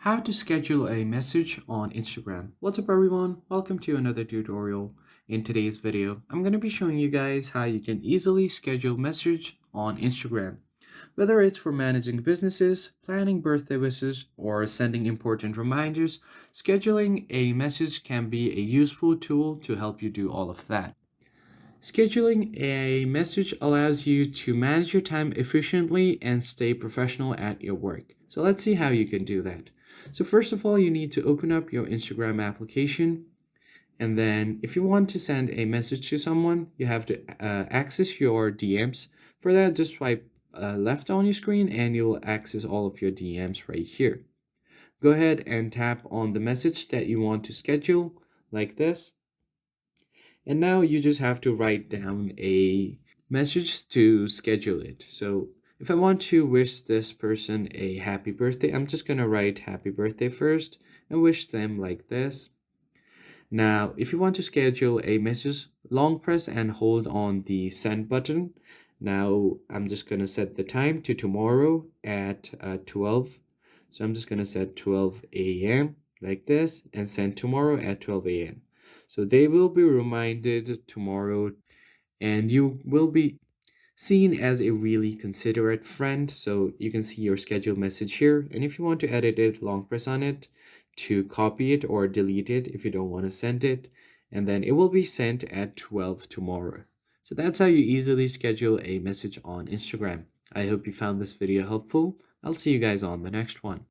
How to schedule a message on Instagram. What's up everyone? Welcome to another tutorial. In today's video, I'm going to be showing you guys how you can easily schedule message on Instagram. Whether it's for managing businesses, planning birthday wishes, or sending important reminders, scheduling a message can be a useful tool to help you do all of that. Scheduling a message allows you to manage your time efficiently and stay professional at your work. So let's see how you can do that. So first of all, you need to open up your Instagram application. And then if you want to send a message to someone, you have to access your DMs. For that, just swipe left on your screen and you'll access all of your DMs right here. Go ahead and tap on the message that you want to schedule like this. And now you just have to write down a message to schedule it. So if I want to wish this person a happy birthday, I'm just going to write happy birthday first and wish them like this. Now, if you want to schedule a message, long press and hold on the send button. Now, I'm just going to set the time to tomorrow at 12. So I'm just going to set 12 a.m. like this and send tomorrow at 12 a.m. So they will be reminded tomorrow and you will be seen as a really considerate friend. So you can see your scheduled message here. And if you want to edit it, long press on it to copy it or delete it if you don't want to send it. And then it will be sent at 12 tomorrow. So that's how you easily schedule a message on Instagram. I hope you found this video helpful. I'll see you guys on the next one.